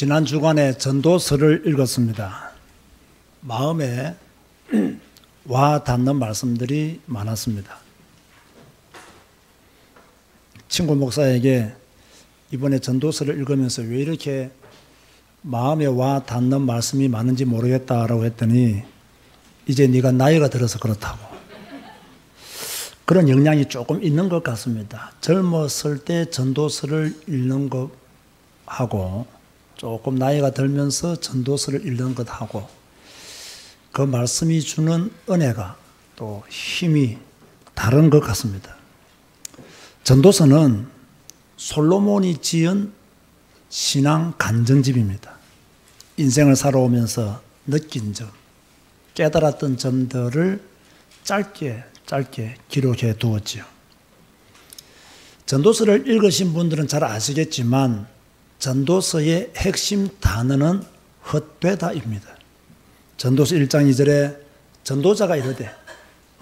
지난 주간에 전도서를 읽었습니다. 마음에 와 닿는 말씀들이 많았습니다. 친구 목사에게 이번에 전도서를 읽으면서 왜 이렇게 마음에 와 닿는 말씀이 많은지 모르겠다라고 했더니 이제 네가 나이가 들어서 그렇다고. 그런 영향이 조금 있는 것 같습니다. 젊었을 때 전도서를 읽는 것하고 조금 나이가 들면서 전도서를 읽는 것하고 그 말씀이 주는 은혜가 또 힘이 다른 것 같습니다. 전도서는 솔로몬이 지은 신앙 간증집입니다. 인생을 살아오면서 느낀 점, 깨달았던 점들을 짧게 기록해 두었지요. 전도서를 읽으신 분들은 잘 아시겠지만 전도서의 핵심 단어는 헛되다입니다. 전도서 1장 2절에 전도자가 이르되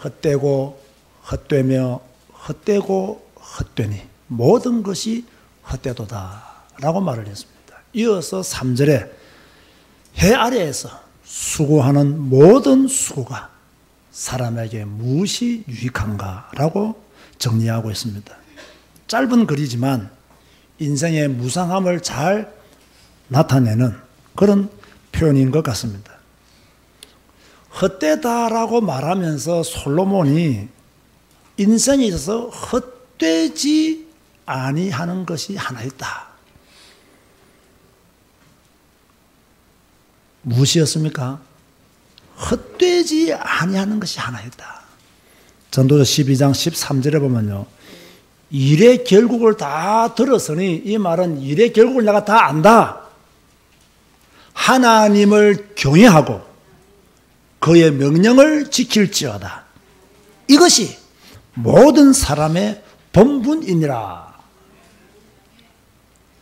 헛되고 헛되며 헛되고 헛되니 모든 것이 헛되도다 라고 말을 했습니다. 이어서 3절에 해 아래에서 수고하는 모든 수고가 사람에게 무엇이 유익한가 라고 정리하고 있습니다. 짧은 글이지만 인생의 무상함을 잘 나타내는 그런 표현인 것 같습니다. 헛되다라고 말하면서 솔로몬이 인생에 있어서 헛되지 아니하는 것이 하나 있다. 무엇이었습니까? 헛되지 아니하는 것이 하나 있다. 전도서 12장 13절에 보면요. 일의 결국을 다 들었으니 이 말은 일의 결국을 내가 다 안다. 하나님을 경외하고 그의 명령을 지킬지어다. 이것이 모든 사람의 본분이니라.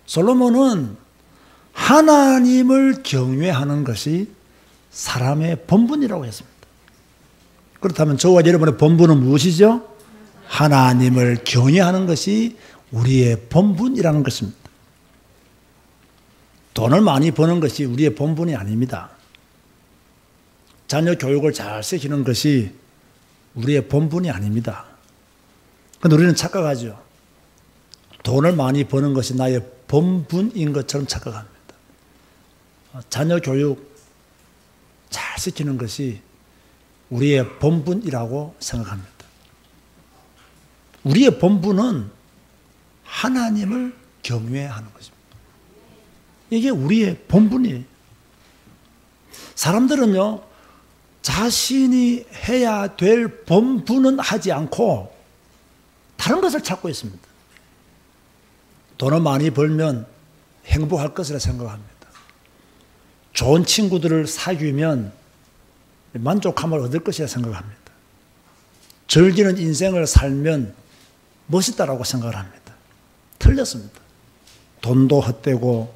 솔로몬은 하나님을 경외하는 것이 사람의 본분이라고 했습니다. 그렇다면 저와 여러분의 본분은 무엇이죠? 하나님을 경외하는 것이 우리의 본분이라는 것입니다. 돈을 많이 버는 것이 우리의 본분이 아닙니다. 자녀 교육을 잘 시키는 것이 우리의 본분이 아닙니다. 그런데 우리는 착각하죠. 돈을 많이 버는 것이 나의 본분인 것처럼 착각합니다. 자녀 교육 잘 시키는 것이 우리의 본분이라고 생각합니다. 우리의 본분은 하나님을 경외하는 것입니다. 이게 우리의 본분이에요. 사람들은요, 자신이 해야 될 본분은 하지 않고 다른 것을 찾고 있습니다. 돈을 많이 벌면 행복할 것이라 생각합니다. 좋은 친구들을 사귀면 만족함을 얻을 것이라 생각합니다. 즐기는 인생을 살면 멋있다라고 생각을 합니다. 틀렸습니다. 돈도 헛되고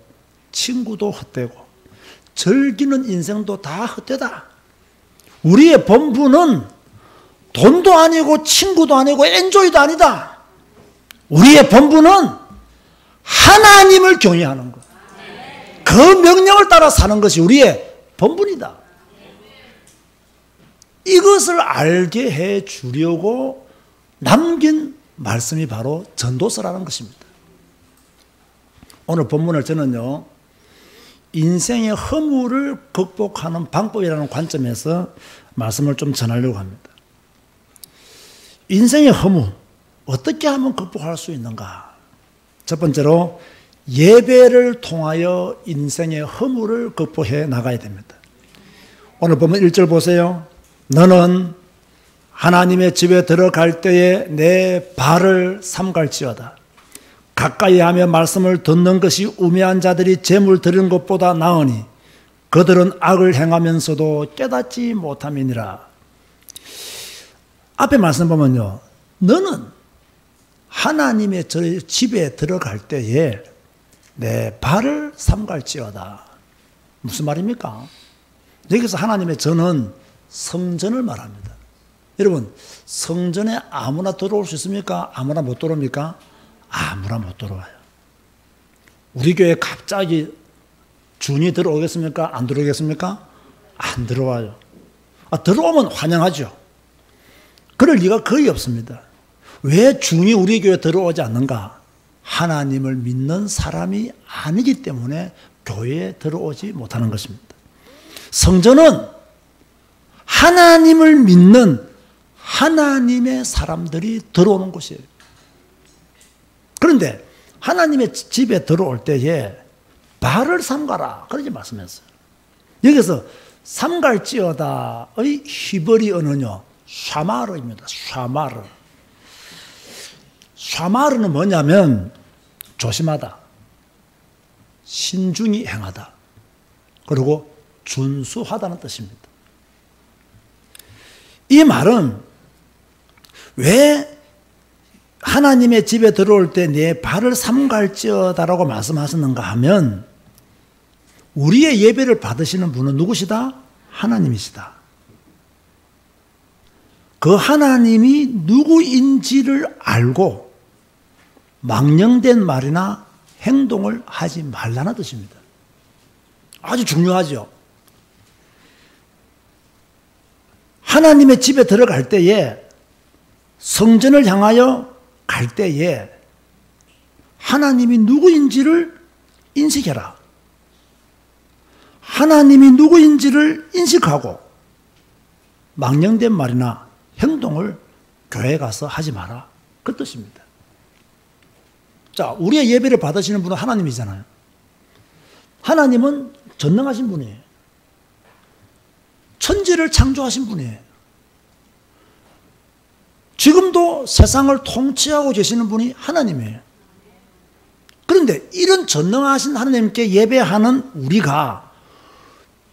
친구도 헛되고 즐기는 인생도 다 헛되다. 우리의 본분은 돈도 아니고 친구도 아니고 엔조이도 아니다. 우리의 본분은 하나님을 경외하는 것. 그 명령을 따라 사는 것이 우리의 본분이다. 이것을 알게 해 주려고 남긴 말씀이 바로 전도서라는 것입니다. 오늘 본문을 저는요, 인생의 허물을 극복하는 방법이라는 관점에서 말씀을 좀 전하려고 합니다. 인생의 허물, 어떻게 하면 극복할 수 있는가? 첫 번째로 예배를 통하여 인생의 허물을 극복해 나가야 됩니다. 오늘 보면 1절 보세요. 너는 하나님의 집에 들어갈 때에 내 발을 삼갈지어다. 가까이 하며 말씀을 듣는 것이 우매한 자들이 재물 드리는 것보다 나으니 그들은 악을 행하면서도 깨닫지 못함이니라. 앞에 말씀 보면요. 너는 하나님의 집에 들어갈 때에 내 발을 삼갈지어다. 무슨 말입니까? 여기서 하나님의 전은 성전을 말합니다. 여러분, 성전에 아무나 들어올 수 있습니까? 아무나 못 들어옵니까? 아무나 못 들어와요. 우리 교회 갑자기 주인이 들어오겠습니까? 안 들어오겠습니까? 안 들어와요. 들어오면 환영하죠. 그럴 리가 거의 없습니다. 왜 주인이 우리 교회에 들어오지 않는가? 하나님을 믿는 사람이 아니기 때문에 교회에 들어오지 못하는 것입니다. 성전은 하나님을 믿는 하나님의 사람들이 들어오는 곳이에요. 그런데 하나님의 집에 들어올 때에 발을 삼가라 그렇게 말씀했어요. 여기서 삼갈지어다의 히브리어는요 샤마르입니다. 샤마르. 샤마르는 뭐냐면 조심하다, 신중히 행하다, 그리고 준수하다는 뜻입니다. 이 말은 왜 하나님의 집에 들어올 때 내 발을 삼갈지어다라고 말씀하셨는가 하면 우리의 예배를 받으시는 분은 누구시다? 하나님이시다. 그 하나님이 누구인지를 알고 망령된 말이나 행동을 하지 말라는 뜻입니다. 아주 중요하죠. 하나님의 집에 들어갈 때에 성전을 향하여 갈 때에 하나님이 누구인지를 인식해라. 하나님이 누구인지를 인식하고 망령된 말이나 행동을 교회에 가서 하지 마라. 그 뜻입니다. 자, 우리의 예배를 받으시는 분은 하나님이잖아요. 하나님은 전능하신 분이에요. 천지를 창조하신 분이에요. 지금도 세상을 통치하고 계시는 분이 하나님이에요. 그런데 이런 전능하신 하나님께 예배하는 우리가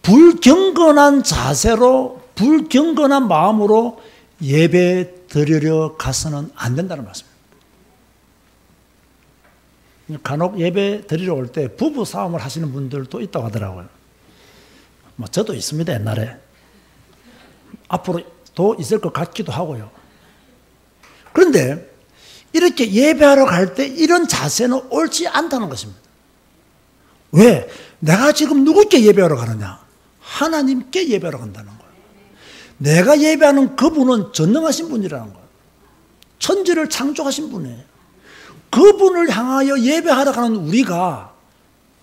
불경건한 자세로, 불경건한 마음으로 예배 드리려 가서는 안 된다는 말씀입니다. 간혹 예배 드리러 올 때 부부 싸움을 하시는 분들도 있다고 하더라고요. 저도 있습니다, 옛날에. 앞으로도 있을 것 같기도 하고요. 그런데 이렇게 예배하러 갈 때 이런 자세는 옳지 않다는 것입니다. 왜? 내가 지금 누구께 예배하러 가느냐? 하나님께 예배하러 간다는 거예요. 내가 예배하는 그분은 전능하신 분이라는 거예요. 천지를 창조하신 분이에요. 그분을 향하여 예배하러 가는 우리가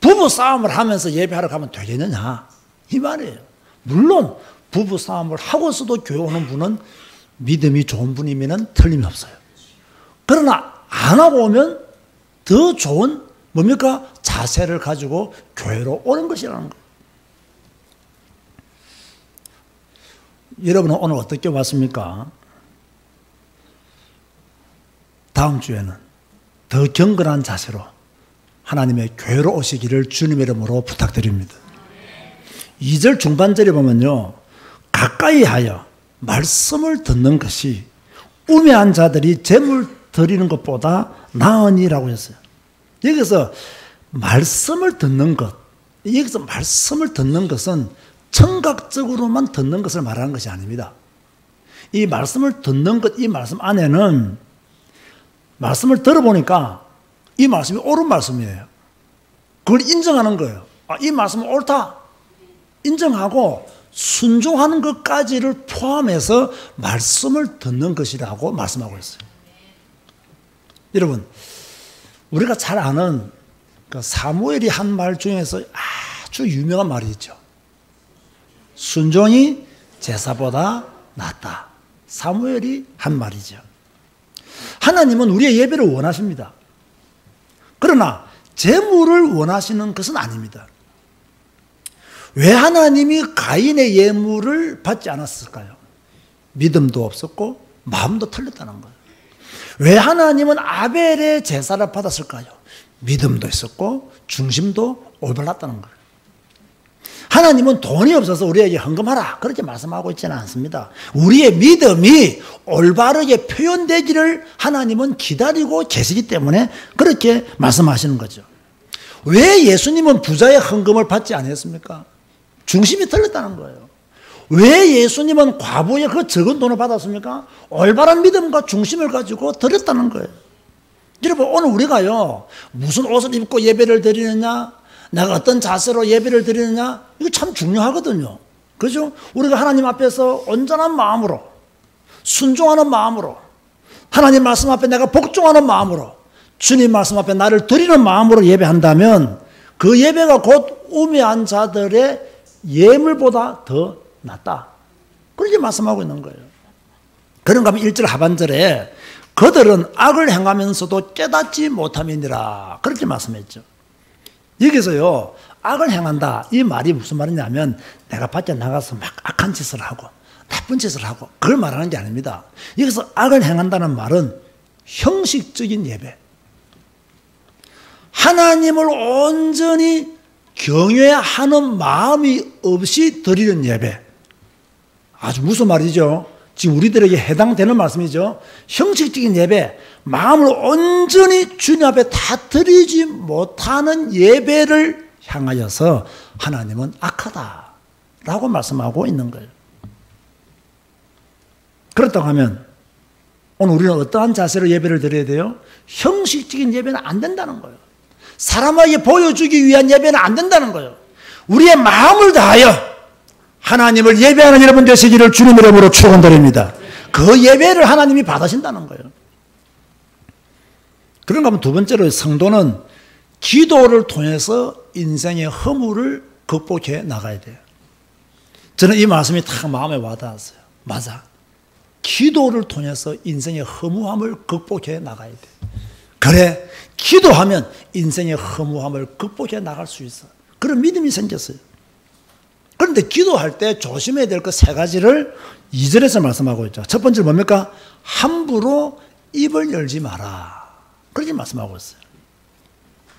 부부 싸움을 하면서 예배하러 가면 되겠느냐? 이 말이에요. 물론 부부 싸움을 하고서도 교회 오는 분은 믿음이 좋은 분이면 틀림없어요. 그러나 안 하고 오면 더 좋은 뭡니까? 자세를 가지고 교회로 오는 것이라는 거예요. 여러분은 오늘 어떻게 왔습니까? 다음 주에는 더 경건한 자세로 하나님의 교회로 오시기를 주님의 이름으로 부탁드립니다. 2절 중반절에 보면요, 가까이 하여 말씀을 듣는 것이 우매한 자들이 재물 드리는 것보다 나으니라고 했어요. 여기서 말씀을 듣는 것, 여기서 말씀을 듣는 것은 청각적으로만 듣는 것을 말하는 것이 아닙니다. 이 말씀을 듣는 것, 이 말씀 안에는 말씀을 들어보니까 이 말씀이 옳은 말씀이에요. 그걸 인정하는 거예요. 이 말씀은 옳다. 인정하고 순종하는 것까지를 포함해서 말씀을 듣는 것이라고 말씀하고 있어요. 여러분, 우리가 잘 아는 그 사무엘이 한 말 중에서 아주 유명한 말이 있죠. 순종이 제사보다 낫다. 사무엘이 한 말이죠. 하나님은 우리의 예배를 원하십니다. 그러나 제물을 원하시는 것은 아닙니다. 왜 하나님이 가인의 예물을 받지 않았을까요? 믿음도 없었고 마음도 틀렸다는 거예요. 왜 하나님은 아벨의 제사를 받았을까요? 믿음도 있었고 중심도 올바랐다는 거예요. 하나님은 돈이 없어서 우리에게 헌금하라 그렇게 말씀하고 있지는 않습니다. 우리의 믿음이 올바르게 표현되기를 하나님은 기다리고 계시기 때문에 그렇게 말씀하시는 거죠. 왜 예수님은 부자의 헌금을 받지 않았습니까? 중심이 틀렸다는 거예요. 왜 예수님은 과부의 그 적은 돈을 받았습니까? 올바른 믿음과 중심을 가지고 드렸다는 거예요. 여러분, 오늘 우리가요, 무슨 옷을 입고 예배를 드리느냐, 내가 어떤 자세로 예배를 드리느냐, 이거 참 중요하거든요. 그죠? 우리가 하나님 앞에서 온전한 마음으로, 순종하는 마음으로, 하나님 말씀 앞에 내가 복종하는 마음으로, 주님 말씀 앞에 나를 드리는 마음으로 예배한다면 그 예배가 곧 우매한 자들의 예물보다 더 낫다. 그렇게 말씀하고 있는 거예요. 그런가 하면 1절 하반절에 그들은 악을 행하면서도 깨닫지 못함이니라. 그렇게 말씀했죠. 여기서요, 악을 행한다. 이 말이 무슨 말이냐면 내가 밖에 나가서 막 악한 짓을 하고 나쁜 짓을 하고 그걸 말하는 게 아닙니다. 여기서 악을 행한다는 말은 형식적인 예배. 하나님을 온전히 경외하는 마음이 없이 드리는 예배. 아주 무슨 말이죠? 지금 우리들에게 해당되는 말씀이죠. 형식적인 예배, 마음을 온전히 주님 앞에 다 드리지 못하는 예배를 향하여서 하나님은 악하다라고 말씀하고 있는 거예요. 그렇다고 하면 오늘 우리는 어떠한 자세로 예배를 드려야 돼요? 형식적인 예배는 안 된다는 거예요. 사람에게 보여주기 위한 예배는 안 된다는 거예요. 우리의 마음을 다하여 하나님을 예배하는 여러분 되시기를 주님 이름으로 축원드립니다. 그 예배를 하나님이 받으신다는 거예요. 그런가 하면 두 번째로 성도는 기도를 통해서 인생의 허물을 극복해 나가야 돼요. 저는 이 말씀이 딱 마음에 와닿았어요. 맞아. 기도를 통해서 인생의 허무함을 극복해 나가야 돼. 그래, 기도하면 인생의 허무함을 극복해 나갈 수 있어. 그런 믿음이 생겼어요. 그런데 기도할 때 조심해야 될 것 세 가지를 2절에서 말씀하고 있죠. 첫 번째는 뭡니까? 함부로 입을 열지 마라. 그렇게 말씀하고 있어요.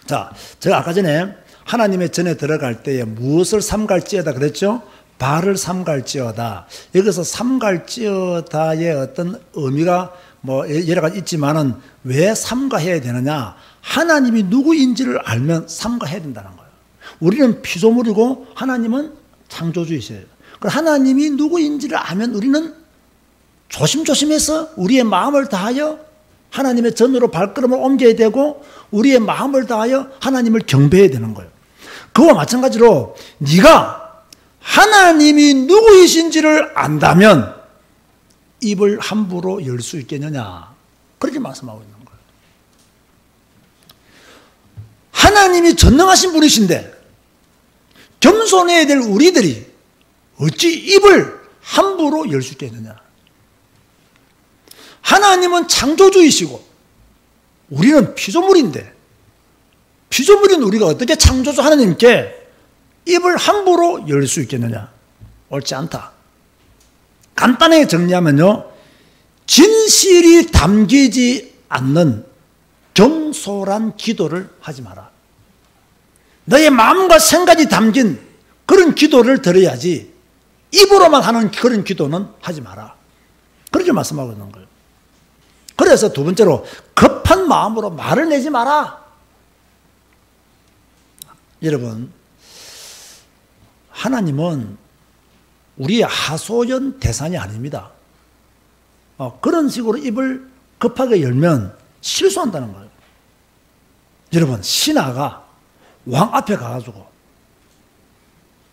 자, 제가 아까 전에 하나님의 전에 들어갈 때에 무엇을 삼갈지어다 그랬죠? 발을 삼갈지어다. 여기서 삼갈지어다의 어떤 의미가 뭐 여러 가지 있지만은 왜 삼가해야 되느냐? 하나님이 누구인지를 알면 삼가해야 된다는 거예요. 우리는 피조물이고 하나님은 창조주이세요. 하나님이 누구인지를 알면 우리는 조심조심해서 우리의 마음을 다하여 하나님의 전으로 발걸음을 옮겨야 되고 우리의 마음을 다하여 하나님을 경배해야 되는 거예요. 그와 마찬가지로 네가 하나님이 누구이신지를 안다면 입을 함부로 열 수 있겠느냐? 그렇게 말씀하고 있는 거예요. 하나님이 전능하신 분이신데 겸손해야 될 우리들이 어찌 입을 함부로 열 수 있겠느냐? 하나님은 창조주이시고 우리는 피조물인데 피조물인 우리가 어떻게 창조주 하나님께 입을 함부로 열 수 있겠느냐? 옳지 않다. 간단하게 정리하면요, 진실이 담기지 않는 경솔한 기도를 하지 마라. 너의 마음과 생각이 담긴 그런 기도를 드려야지 입으로만 하는 그런 기도는 하지 마라. 그렇게 말씀하고 있는 거예요. 그래서 두 번째로 급한 마음으로 말을 내지 마라. 여러분, 하나님은 우리의 하소연 대상이 아닙니다. 그런 식으로 입을 급하게 열면 실수한다는 거예요. 여러분, 신하가 왕 앞에 가가지고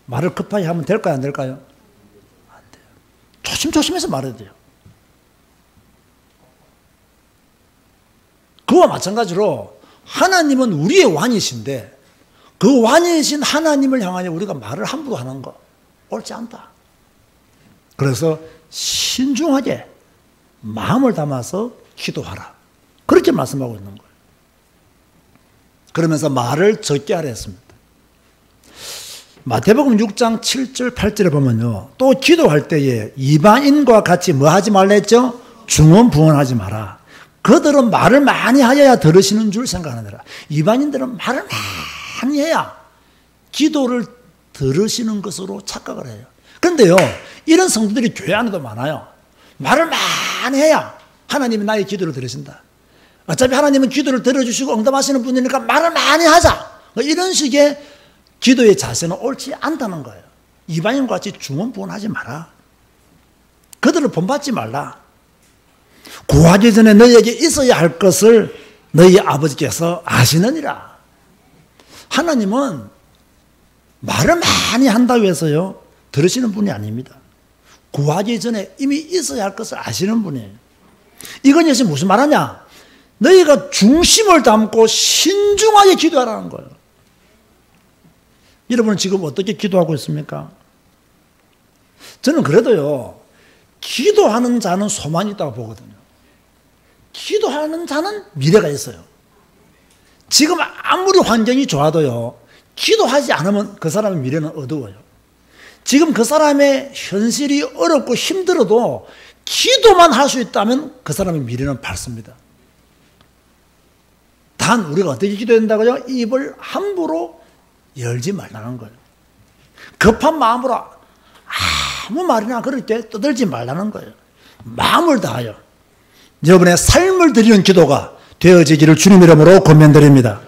말을 급하게 하면 될까요? 안 될까요? 안 돼요. 조심조심해서 말해야 돼요. 그와 마찬가지로 하나님은 우리의 왕이신데 그 왕이신 하나님을 향하여 우리가 말을 함부로 하는 거 옳지 않다. 그래서 신중하게 마음을 담아서 기도하라. 그렇게 말씀하고 있는 거예요. 그러면서 말을 적게 하라 했습니다. 마태복음 6장 7절 8절에 보면요, 또 기도할 때에 이방인과 같이 뭐 하지 말라 했죠? 중언부언하지 마라. 그들은 말을 많이 하여야 들으시는 줄 생각하느라. 이방인들은 말을 많이 해야 기도를 들으시는 것으로 착각을 해요. 그런데요, 이런 성도들이 교회 안에도 많아요. 말을 많이 해야 하나님이 나의 기도를 들으신다. 어차피 하나님은 기도를 들어주시고 응답하시는 분이니까 말을 많이 하자. 이런 식의 기도의 자세는 옳지 않다는 거예요. 이방인과 같이 중언부언하지 마라. 그들을 본받지 말라. 구하기 전에 너희에게 있어야 할 것을 너희 아버지께서 아시느니라. 하나님은 말을 많이 한다고 해서요, 들으시는 분이 아닙니다. 구하기 전에 이미 있어야 할 것을 아시는 분이에요. 이건 예수님 무슨 말하냐? 너희가 중심을 담고 신중하게 기도하라는 거예요. 여러분은 지금 어떻게 기도하고 있습니까? 저는 그래도요, 기도하는 자는 소망이 있다고 보거든요. 기도하는 자는 미래가 있어요. 지금 아무리 환경이 좋아도요, 기도하지 않으면 그 사람의 미래는 어두워요. 지금 그 사람의 현실이 어렵고 힘들어도 기도만 할 수 있다면 그 사람의 미래는 밝습니다. 단 우리가 어떻게 기도해야 된다고요? 입을 함부로 열지 말라는 거예요. 급한 마음으로 아무 말이나 그렇게 떠들지 말라는 거예요. 마음을 다하여 여러분의 삶을 드리는 기도가 되어지기를 주님 이름으로 권면드립니다.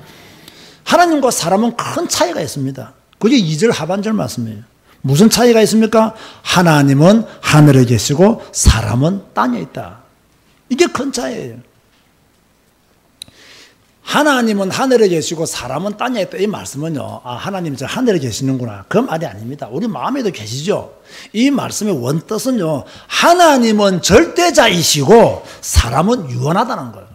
하나님과 사람은 큰 차이가 있습니다. 그게 2절 하반절 말씀이에요. 무슨 차이가 있습니까? 하나님은 하늘에 계시고 사람은 땅에 있다. 이게 큰 차이예요. 하나님은 하늘에 계시고 사람은 땅에 있다. 이 말씀은요, 하나님 저 하늘에 계시는구나, 그 말이 아닙니다. 우리 마음에도 계시죠. 이 말씀의 원뜻은요, 하나님은 절대자이시고 사람은 유한하다는 거예요.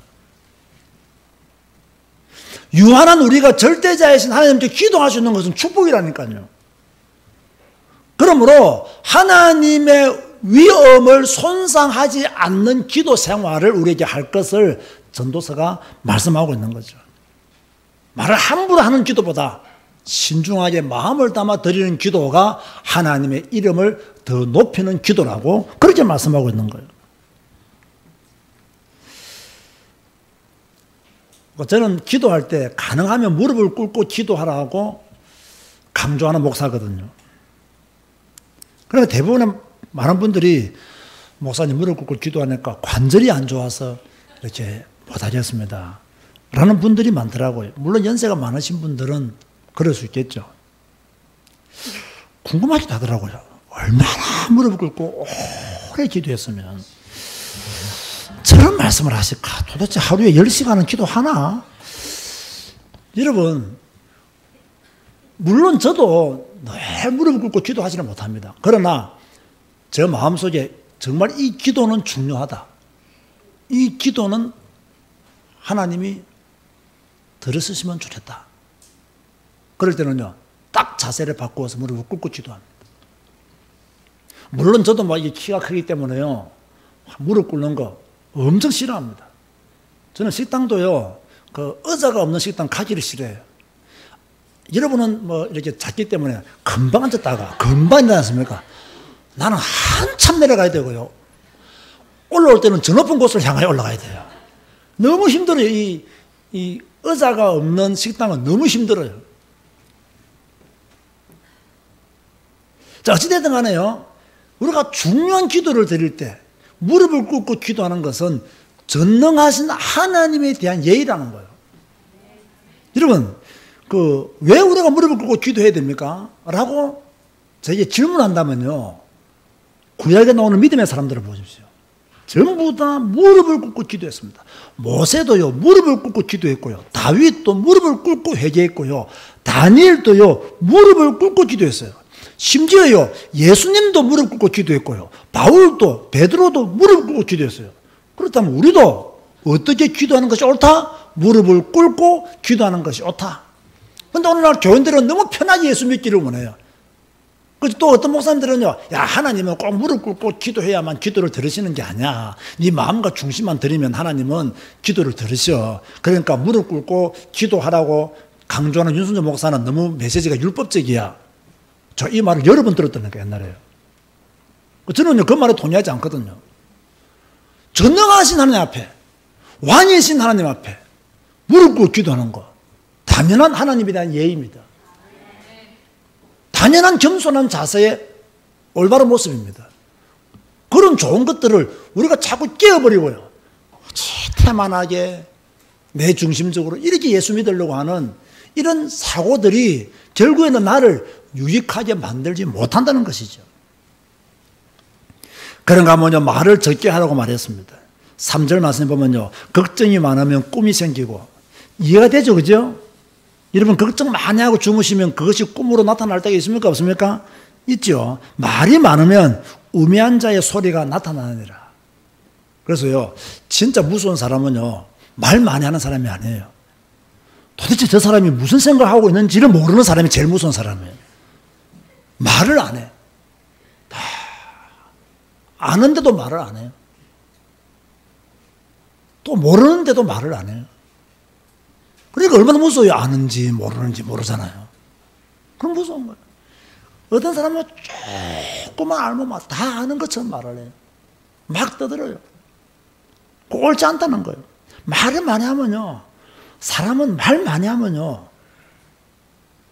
유한한 우리가 절대자이신 하나님께 기도할 수 있는 것은 축복이라니까요. 그러므로 하나님의 위엄을 손상하지 않는 기도 생활을 우리에게 할 것을 전도서가 말씀하고 있는 거죠. 말을 함부로 하는 기도보다 신중하게 마음을 담아 드리는 기도가 하나님의 이름을 더 높이는 기도라고 그렇게 말씀하고 있는 거예요. 저는 기도할 때 가능하면 무릎을 꿇고 기도하라고 강조하는 목사거든요. 그런데 대부분의 많은 분들이 목사님 무릎 꿇고 기도하니까 관절이 안 좋아서 이렇게 못하겠습니다 라는 분들이 많더라고요. 물론 연세가 많으신 분들은 그럴 수 있겠죠. 궁금하기도 하더라고요. 얼마나 무릎을 꿇고 오래 기도했으면 저런 말씀을 하실까? 도대체 하루에 10시간은 기도하나? 여러분, 물론 저도 늘 무릎을 꿇고 기도하지는 못합니다. 그러나 제 마음속에 정말 이 기도는 중요하다. 이 기도는 하나님이 들으시면 좋겠다. 그럴 때는요, 딱 자세를 바꾸어서 무릎을 꿇고 기도합니다. 물론 저도 막 이게 키가 크기 때문에요, 무릎 꿇는 거 엄청 싫어합니다. 저는 식당도요, 그 의자가 없는 식당 가기를 싫어해요. 여러분은 뭐 이렇게 작기 때문에 금방 앉았다가 금방 앉지 않습니까? 나는 한참 내려가야 되고요. 올라올 때는 저 높은 곳을 향하여 올라가야 돼요. 너무 힘들어요. 이 의자가 없는 식당은 너무 힘들어요. 자, 어찌됐든 간에요, 우리가 중요한 기도를 드릴 때 무릎을 꿇고 기도하는 것은 전능하신 하나님에 대한 예의라는 거예요. 여러분, 왜 우리가 무릎을 꿇고 기도해야 됩니까? 라고 저에게 질문한다면요, 구약에 나오는 믿음의 사람들을 보십시오. 전부 다 무릎을 꿇고 기도했습니다. 모세도요, 무릎을 꿇고 기도했고요. 다윗도 무릎을 꿇고 회개했고요. 다니엘도요, 무릎을 꿇고 기도했어요. 심지어요, 예수님도 무릎 꿇고 기도했고요. 바울도, 베드로도 무릎 꿇고 기도했어요. 그렇다면 우리도 어떻게 기도하는 것이 옳다? 무릎을 꿇고 기도하는 것이 옳다. 그런데 오늘날 교인들은 너무 편하게 예수 믿기를 원해요. 그래서 또 어떤 목사님들은요, 야, 하나님은 꼭 무릎 꿇고 기도해야만 기도를 들으시는 게 아니야. 네 마음과 중심만 드리면 하나님은 기도를 들으셔. 그러니까 무릎 꿇고 기도하라고 강조하는 윤순재 목사는 너무 메시지가 율법적이야. 저 이 말을 여러 번 들었다니까, 옛날에요. 저는 그 말에 동의하지 않거든요. 전능하신 하나님 앞에, 왕이신 하나님 앞에 무릎 꿇고 기도하는 거, 당연한 하나님에 대한 예의입니다. 당연한 겸손한 자세의 올바른 모습입니다. 그런 좋은 것들을 우리가 자꾸 깨어버리고요, 태만하게 내 중심적으로 이렇게 예수 믿으려고 하는 이런 사고들이 결국에는 나를 유익하게 만들지 못한다는 것이죠. 그런가 하면요, 말을 적게 하라고 말했습니다. 3절 말씀에 보면요, 걱정이 많으면 꿈이 생기고, 이해가 되죠, 그죠? 여러분 걱정 많이 하고 주무시면 그것이 꿈으로 나타날 때가 있습니까? 없습니까? 있죠. 말이 많으면 우매한 자의 소리가 나타나느니라. 그래서요, 진짜 무서운 사람은요, 말 많이 하는 사람이 아니에요. 도대체 저 사람이 무슨 생각하고 있는지를 모르는 사람이 제일 무서운 사람이에요. 말을 안 해. 다 아는데도 말을 안 해요. 또 모르는데도 말을 안 해요. 그러니까 얼마나 무서워요. 아는지 모르는지 모르잖아요. 그럼 무서운 거예요. 어떤 사람은 조금만 알면 다 아는 것처럼 말을 해요. 막 떠들어요. 옳지 않다는 거예요. 말을 많이 하면요, 사람은 말 많이 하면요,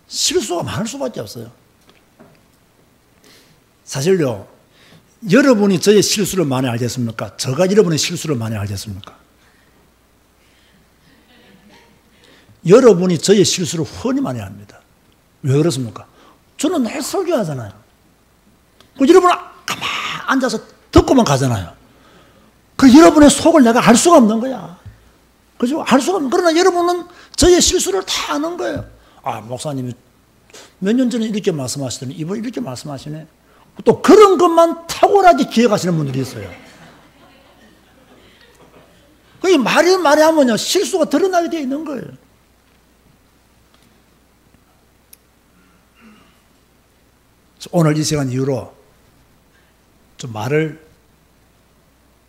실수가 많을 수밖에 없어요. 사실요, 여러분이 저의 실수를 많이 알겠습니까? 저가 여러분의 실수를 많이 알겠습니까? 여러분이 저의 실수를 흔히 많이 합니다. 왜 그렇습니까? 저는 늘 설교하잖아요. 여러분은 가만히 앉아서 듣고만 가잖아요. 그 여러분의 속을 내가 알 수가 없는 거야. 그죠? 알 수가 없는. 그러나 여러분은 저의 실수를 다 아는 거예요. 아, 목사님이 몇 년 전에 이렇게 말씀하시더니 이번에 이렇게 말씀하시네. 또 그런 것만 탁월하게 기억하시는 분들이 있어요. 그 말이 하면요, 실수가 드러나게 되어 있는 거예요. 오늘 이 시간 이후로 좀 말을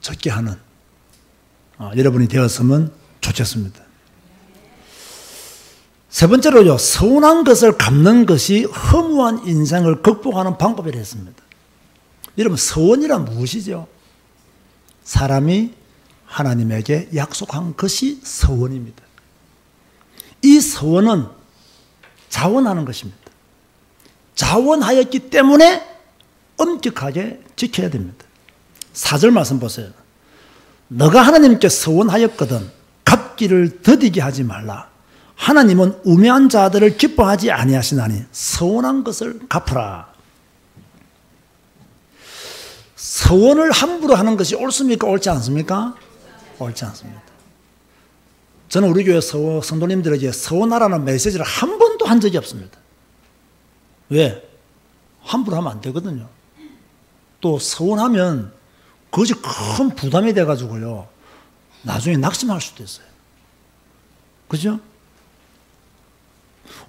적게 하는 여러분이 되었으면 좋겠습니다. 세 번째로요, 서운한 것을 갚는 것이 허무한 인생을 극복하는 방법이라 했습니다. 여러분, 서원이란 무엇이죠? 사람이 하나님에게 약속한 것이 서원입니다. 이 서원은 자원하는 것입니다. 자원하였기 때문에 엄격하게 지켜야 됩니다. 4절 말씀 보세요. 너가 하나님께 서원하였거든 갚기를 더디게 하지 말라. 하나님은 우매한 자들을 기뻐하지 아니하시나니 서원한 것을 갚으라. 서원을 함부로 하는 것이 옳습니까? 옳지 않습니까? 옳지 않습니다. 저는 우리 교회 성도님들에게 서원하라는 메시지를 한 번도 한 적이 없습니다. 왜? 함부로 하면 안 되거든요. 또 서운하면 그것이 큰 부담이 돼가지고요, 나중에 낙심할 수도 있어요. 그죠?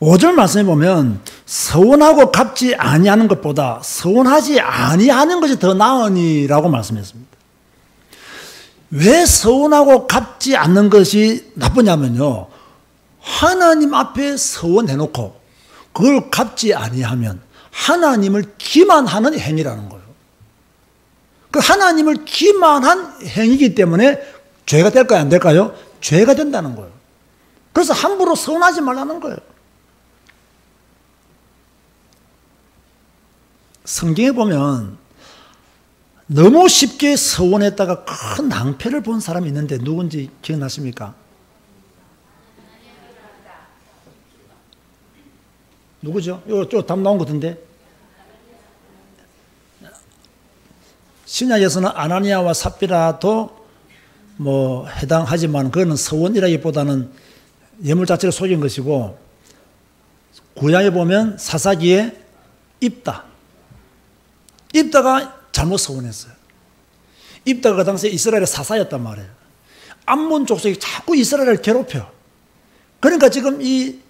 5절 말씀에 보면 서운하고 갚지 아니하는 것보다 서운하지 아니하는 것이 더 나으니라고 말씀했습니다. 왜 서운하고 갚지 않는 것이 나쁘냐면요, 하나님 앞에 서원해놓고 그걸 갚지 아니하면 하나님을 기만하는 행위라는 거예요. 그 하나님을 기만한 행위이기 때문에 죄가 될까요? 안 될까요? 죄가 된다는 거예요. 그래서 함부로 서운하지 말라는 거예요. 성경에 보면 너무 쉽게 서원했다가 큰 낭패를 본 사람이 있는데 누군지 기억나십니까? 누구죠? 이거 답 나온 것 같은데. 신약에서는 아나니아와 삽비라도 뭐 해당하지만 그거는 서원이라기보다는 예물 자체를 속인 것이고, 구약에 보면 사사기에 입다가 잘못 서원했어요. 입다가 그 당시에 이스라엘의 사사였단 말이에요. 암몬 족속이 자꾸 이스라엘을 괴롭혀. 그러니까 지금 이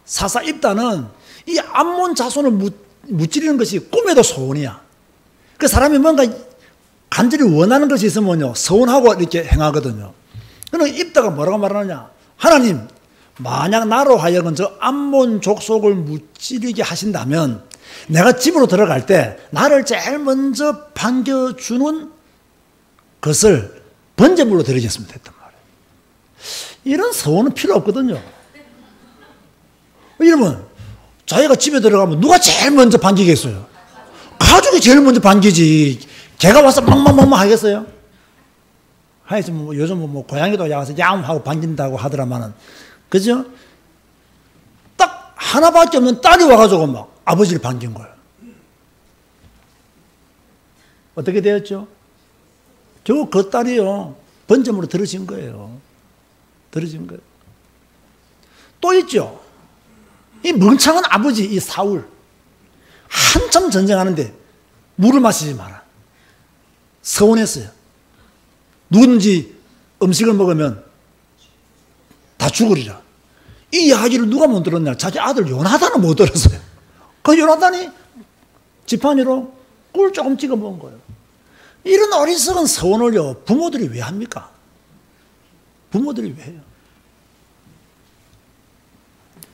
사사 입다는 이 암몬 자손을 무찌르는 것이 꿈에도 소원이야. 그 사람이 뭔가 간절히 원하는 것이 있으면요, 서운하고 이렇게 행하거든요. 그러니까 입다가 뭐라고 말하느냐? 하나님, 만약 나로 하여금 저 암몬 족속을 무찌르게 하신다면 내가 집으로 들어갈 때 나를 제일 먼저 반겨주는 것을 번제물로 드리겠습니다 했단 말이에요. 이런 서원은 필요 없거든요. 이러면 자기가 집에 들어가면 누가 제일 먼저 반기겠어요? 가족이 제일 먼저 반기지. 걔가 와서 막막막막 하겠어요? 하여튼 뭐 요즘 뭐 고양이도 와서 야옹하고 반긴다고 하더라마는, 그죠? 딱 하나밖에 없는 딸이 와가지고 막 아버지를 반긴 거예요. 어떻게 되었죠? 결국 그 딸이요, 번제물로 들어진 거예요. 들어진 거예요. 또 있죠. 이 멍청한 아버지 이 사울 한참 전쟁하는데 물을 마시지 마라. 서운했어요. 누구든지 음식을 먹으면 다 죽으리라. 이 이야기를 누가 못 들었냐? 자기 아들 요나단은 못 들었어요. 그 요나단이 지팡이로 꿀 조금 찍어 먹은 거예요. 이런 어리석은 서원을요, 부모들이 왜 합니까? 부모들이 왜 해요?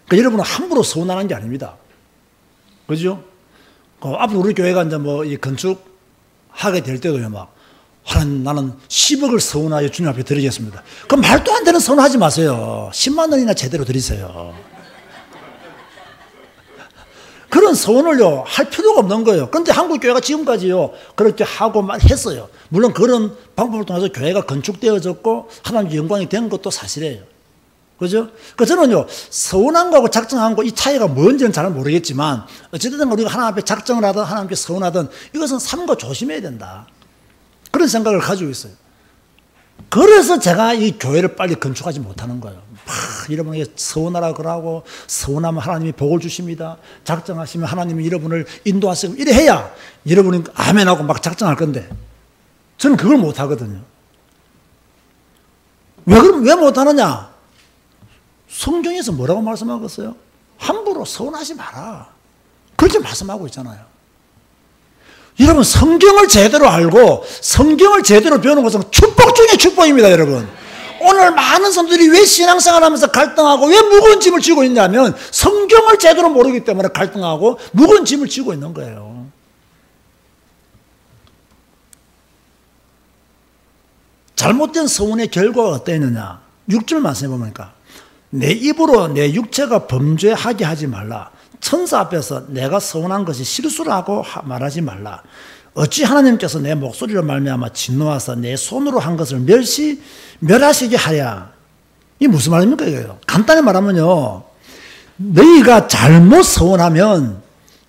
그러니까 여러분은 함부로 서운하는 게 아닙니다. 그죠? 앞으로 우리 교회가 이제 뭐 이 건축하게 될 때도요, 막, 하나님, 나는 10억을 서운하여 주님 앞에 드리겠습니다. 그 말도 안 되는 서운하지 마세요. 10만 원이나 제대로 드리세요. 그런 서운을요, 할 필요가 없는 거예요. 그런데 한국교회가 지금까지요, 그렇게 하고 했어요. 물론 그런 방법을 통해서 교회가 건축되어졌고, 하나님의 영광이 된 것도 사실이에요. 그죠? 그 저는요, 서운한 거하고 작정한 거 이 차이가 뭔지는 잘 모르겠지만, 어쨌든 우리가 하나님 앞에 작정을 하든 하나님께 서운하든 이것은 삼가 조심해야 된다. 그런 생각을 가지고 있어요. 그래서 제가 이 교회를 빨리 건축하지 못하는 거예요. 여러분에게 서운하라 그러고, 서운하면 하나님이 복을 주십니다. 작정하시면 하나님이 여러분을 인도하시고, 이래 해야 여러분이 아멘하고 막 작정할 건데, 저는 그걸 못하거든요. 왜 못하느냐? 성경에서 뭐라고 말씀하고 있어요? 함부로 서운하지 마라. 그렇게 말씀하고 있잖아요. 여러분, 성경을 제대로 알고 성경을 제대로 배우는 것은 축복 중에 축복입니다, 여러분. 오늘 많은 사람들이 왜 신앙생활 하면서 갈등하고 왜 무거운 짐을 지고 있냐면 성경을 제대로 모르기 때문에 갈등하고 무거운 짐을 지고 있는 거예요. 잘못된 서운의 결과가 어떠했느냐? 6절 말씀해 보니까 내 입으로 내 육체가 범죄하게 하지 말라. 천사 앞에서 내가 서운한 것이 실수라고 말하지 말라. 어찌 하나님께서 내 목소리로 말미암아 진노하사 내 손으로 한 것을 멸하시게 하랴. 이게 무슨 말입니까 이거요? 간단히 말하면요, 너희가 잘못 서운하면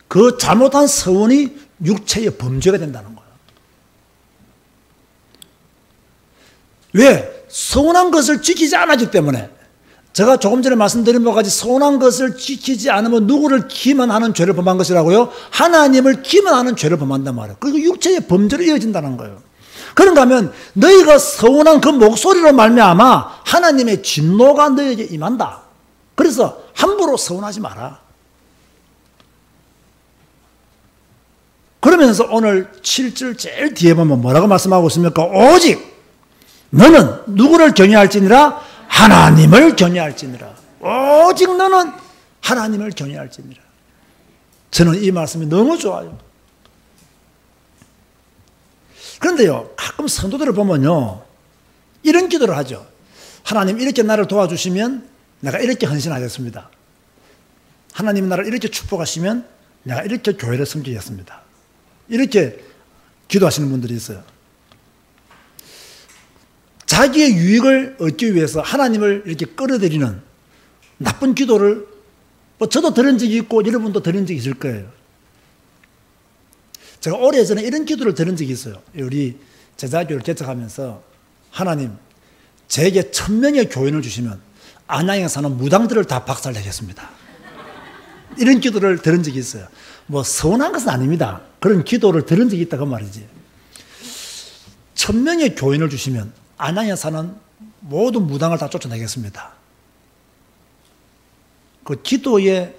그 잘못한 서운이 육체의 범죄가 된다는 거예요. 왜? 서운한 것을 지키지 않았기 때문에. 제가 조금 전에 말씀드린 바와 같이 서운한 것을 지키지 않으면 누구를 기만하는 죄를 범한 것이라고요? 하나님을 기만하는 죄를 범한단 말이에요. 그리고 육체의 범죄로 이어진다는 거예요. 그런가 하면 너희가 서운한 그 목소리로 말미암아 하나님의 진노가 너희에게 임한다. 그래서 함부로 서운하지 마라. 그러면서 오늘 7절 제일 뒤에 보면 뭐라고 말씀하고 있습니까? 오직 너는 누구를 경외할지니라? 하나님을 경외할지니라. 오직 너는 하나님을 경외할지니라. 저는 이 말씀이 너무 좋아요. 그런데요, 가끔 성도들을 보면요, 이런 기도를 하죠. 하나님, 이렇게 나를 도와주시면 내가 이렇게 헌신하겠습니다. 하나님 나를 이렇게 축복하시면 내가 이렇게 교회를 섬기겠습니다. 이렇게 기도하시는 분들이 있어요. 자기의 유익을 얻기 위해서 하나님을 이렇게 끌어들이는 나쁜 기도를 저도 들은 적이 있고 여러분도 들은 적이 있을 거예요. 제가 오래전에 이런 기도를 들은 적이 있어요. 우리 제자교를 개척하면서 하나님, 제게 1000명의 교인을 주시면 안양에 사는 무당들을 다 박살내겠습니다. 이런 기도를 들은 적이 있어요. 뭐 서운한 것은 아닙니다. 그런 기도를 들은 적이 있다고 말이지. 1000명의 교인을 주시면 안양에 사는 모든 무당을 다 쫓아내겠습니다. 그 기도의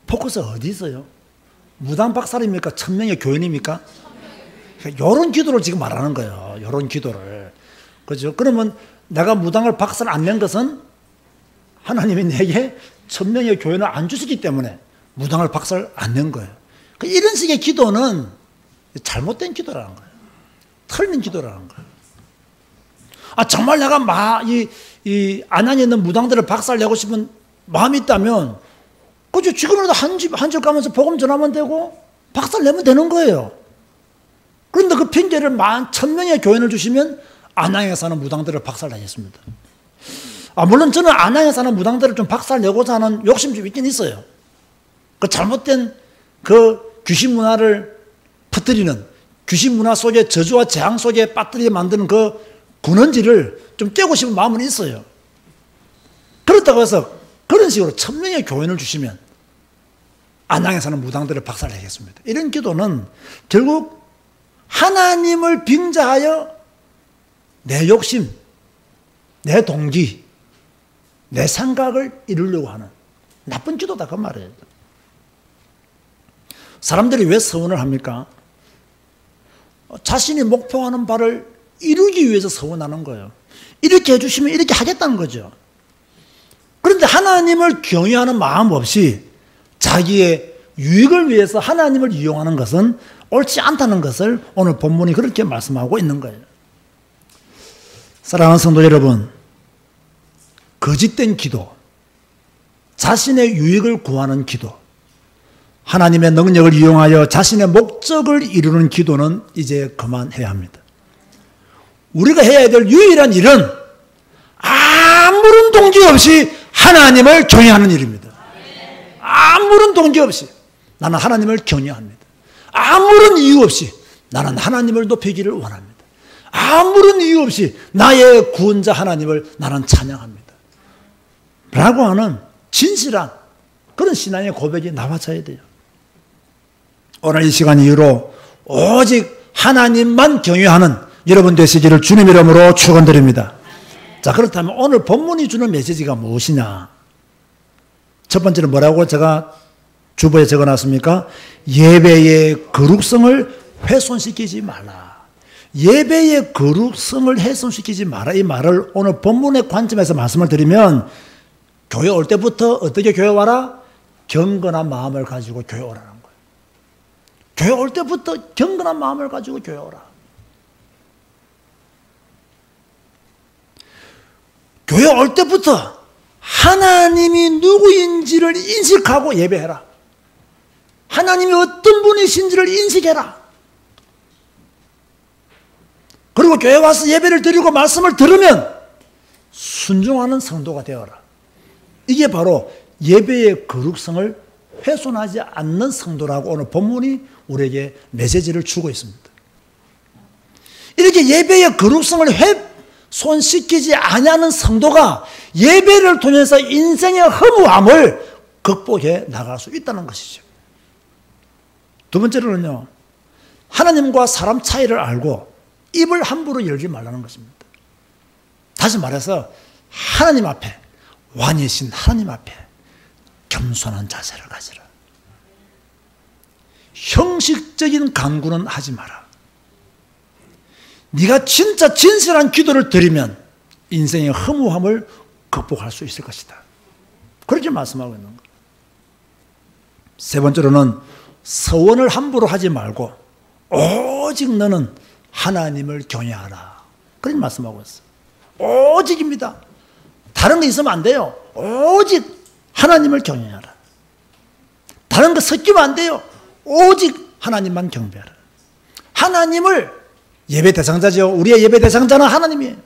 포커스가 어디 있어요? 무당 박살입니까? 1000명의 교인입니까? 이런 기도를 지금 말하는 거예요. 이런 기도를. 그죠? 그러면 내가 무당을 박살 안 낸 것은 하나님이 내게 1000명의 교인을 안 주시기 때문에 무당을 박살 안 낸 거예요. 이런 식의 기도는 잘못된 기도라는 거예요. 틀린 기도라는 거예요. 정말 내가 이 안양에 있는 무당들을 박살내고 싶은 마음이 있다면, 그죠? 지금이라도 한 집 가면서 복음 전하면 되고, 박살내면 되는 거예요. 그런데 그 핑계를 1000명의 교인을 주시면 안양에 사는 무당들을 박살내겠습니다. 물론 저는 안양에 사는 무당들을 좀 박살내고자 하는 욕심이 좀 있긴 있어요. 그 잘못된 그 귀신 문화를 퍼뜨리는, 귀신 문화 속에 저주와 재앙 속에 빠뜨리게 만드는 그 근원지를 좀 깨고 싶은 마음은 있어요. 그렇다고 해서 그런 식으로 1000명의 교인을 주시면 안양에 사는 무당들을 박살내겠습니다. 이런 기도는 결국 하나님을 빙자하여 내 욕심, 내 동기, 내 생각을 이루려고 하는 나쁜 기도다 그 말이에요. 사람들이 왜 서원을 합니까? 자신이 목표하는 바를 이루기 위해서 서원하는 거예요. 이렇게 해주시면 이렇게 하겠다는 거죠. 그런데 하나님을 경외하는 마음 없이 자기의 유익을 위해서 하나님을 이용하는 것은 옳지 않다는 것을 오늘 본문이 그렇게 말씀하고 있는 거예요. 사랑하는 성도 여러분, 거짓된 기도, 자신의 유익을 구하는 기도, 하나님의 능력을 이용하여 자신의 목적을 이루는 기도는 이제 그만해야 합니다. 우리가 해야 될 유일한 일은 아무런 동기 없이 하나님을 경외하는 일입니다. 아무런 동기 없이 나는 하나님을 경외합니다. 아무런 이유 없이 나는 하나님을 높이기를 원합니다. 아무런 이유 없이 나의 구원자 하나님을 나는 찬양합니다. 라고 하는 진실한 그런 신앙의 고백이 나와줘야 돼요. 오늘 이 시간 이후로 오직 하나님만 경외하는 여러분 되시기를 주님 이름으로 축원드립니다. 자, 그렇다면 오늘 본문이 주는 메시지가 무엇이냐? 첫 번째는 뭐라고 제가 주보에 적어놨습니까? 예배의 거룩성을 훼손시키지 말라. 예배의 거룩성을 훼손시키지 마라. 이 말을 오늘 본문의 관점에서 말씀을 드리면 교회 올 때부터 어떻게 교회 와라? 경건한 마음을 가지고 교회 오라는 거예요. 교회 올 때부터 경건한 마음을 가지고 교회 오라. 교회 올 때부터 하나님이 누구인지를 인식하고 예배해라. 하나님이 어떤 분이신지를 인식해라. 그리고 교회 와서 예배를 드리고 말씀을 들으면 순종하는 성도가 되어라. 이게 바로 예배의 거룩성을 훼손하지 않는 성도라고 오늘 본문이 우리에게 메시지를 주고 있습니다. 이렇게 예배의 거룩성을 훼손시키지 아니하는 성도가 예배를 통해서 인생의 허무함을 극복해 나갈 수 있다는 것이죠. 두 번째로는요, 하나님과 사람 차이를 알고 입을 함부로 열지 말라는 것입니다. 다시 말해서 하나님 앞에, 왕이신 하나님 앞에 겸손한 자세를 가지라. 형식적인 간구는 하지 마라. 네가 진짜 진실한 기도를 드리면 인생의 허무함을 극복할 수 있을 것이다. 그렇게 말씀하고 있는 거예요. 세 번째로는 서원을 함부로 하지 말고 오직 너는 하나님을 경외하라. 그렇게 말씀하고 있어요. 오직입니다. 다른 거 있으면 안 돼요. 오직 하나님을 경외하라. 다른 거 섞이면 안 돼요. 오직 하나님만 경배하라. 하나님을 예배 대상자죠. 우리의 예배 대상자는 하나님이에요.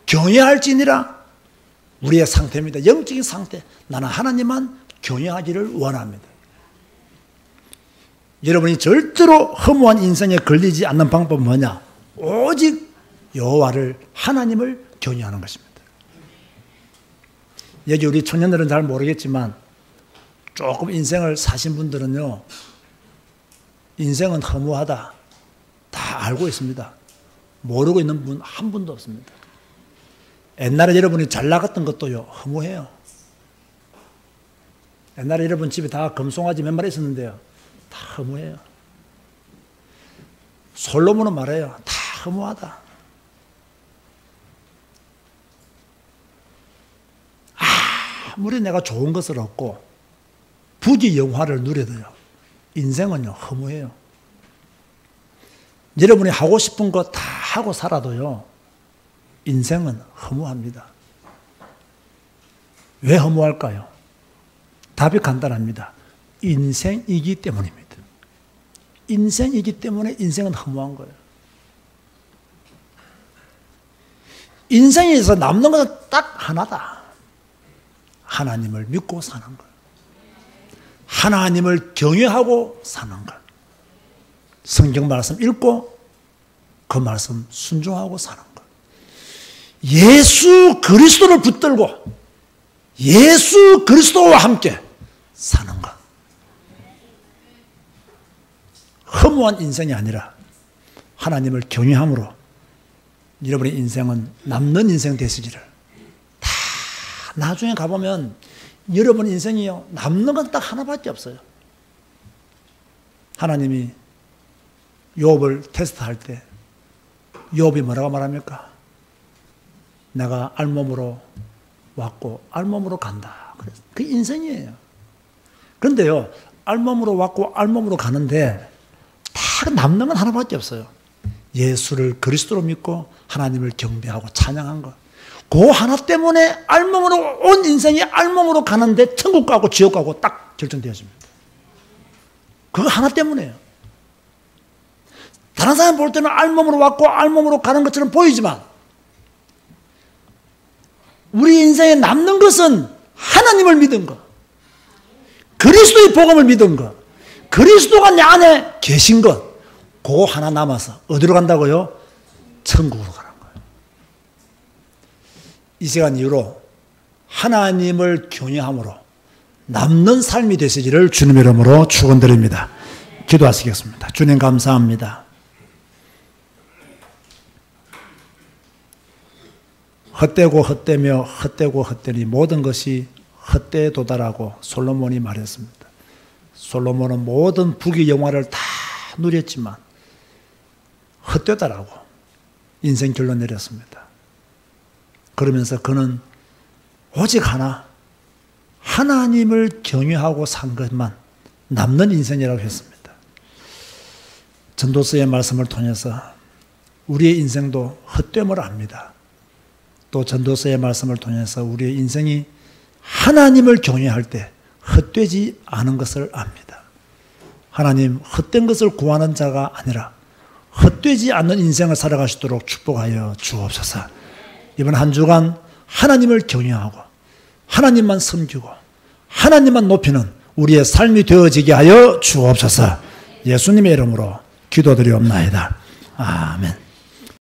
경외할지니라 우리의 상태입니다. 영적인 상태. 나는 하나님만 경외하기를 원합니다. 여러분이 절대로 허무한 인생에 걸리지 않는 방법은 뭐냐? 오직 여호와를 하나님을 경외하는 것입니다. 여기 우리 청년들은 잘 모르겠지만 조금 인생을 사신 분들은요, 인생은 허무하다 다 알고 있습니다. 모르고 있는 분 한 분도 없습니다. 옛날에 여러분이 잘 나갔던 것도요, 허무해요. 옛날에 여러분 집에 다 금송아지 몇 마리 있었는데요, 다 허무해요. 솔로몬은 말해요. 다 허무하다. 아무리 내가 좋은 것을 얻고 부귀 영화를 누려도요, 인생은요 허무해요. 여러분이 하고 싶은 거 다 하고 살아도요, 인생은 허무합니다. 왜 허무할까요? 답이 간단합니다. 인생이기 때문입니다. 인생이기 때문에 인생은 허무한 거예요. 인생에서 남는 것은 딱 하나다. 하나님을 믿고 사는 것. 하나님을 경외하고 사는 것. 성경 말씀 읽고 그 말씀 순종하고 사는 것. 예수 그리스도를 붙들고 예수 그리스도와 함께 사는 것. 허무한 인생이 아니라 하나님을 경외함으로 여러분의 인생은 남는 인생 되시기를. 다 나중에 가보면 여러분 인생이요, 남는 건 딱 하나밖에 없어요. 하나님이 욥을 테스트할 때 욥이 뭐라고 말합니까? 내가 알몸으로 왔고 알몸으로 간다. 그 인생이에요. 그런데요, 알몸으로 왔고 알몸으로 가는데 다 남는 건 하나밖에 없어요. 예수를 그리스도로 믿고 하나님을 경배하고 찬양한 것. 그 하나 때문에 알몸으로 온 인생이 알몸으로 가는데 천국 가고 지옥 가고 딱 결정되어집니다. 그거 하나 때문에요. 다른 사람 볼 때는 알몸으로 왔고 알몸으로 가는 것처럼 보이지만 우리 인생에 남는 것은 하나님을 믿은 것, 그리스도의 복음을 믿은 것, 그리스도가 내 안에 계신 것, 그거 하나 남아서 어디로 간다고요? 천국으로 가는 거예요. 이 시간 이후로 하나님을 경외함으로 남는 삶이 되시기를 주님의 이름으로 축원드립니다. 기도하시겠습니다. 주님 감사합니다. 헛되고 헛되며 헛되고 헛되니 모든 것이 헛되에 도달하고 솔로몬이 말했습니다. 솔로몬은 모든 부귀 영화를 다 누렸지만 헛되다라고 인생 결론 내렸습니다. 그러면서 그는 오직 하나, 하나님을 경외하고 산 것만 남는 인생이라고 했습니다. 전도서의 말씀을 통해서 우리의 인생도 헛됨을 압니다. 또 전도서의 말씀을 통해서 우리의 인생이 하나님을 경외할 때 헛되지 않은 것을 압니다. 하나님, 헛된 것을 구하는 자가 아니라 헛되지 않는 인생을 살아갈 수 있도록 축복하여 주옵소서. 이번 한 주간 하나님을 경외하고 하나님만 섬기고 하나님만 높이는 우리의 삶이 되어지게 하여 주옵소서. 예수님의 이름으로 기도드리옵나이다. 아멘.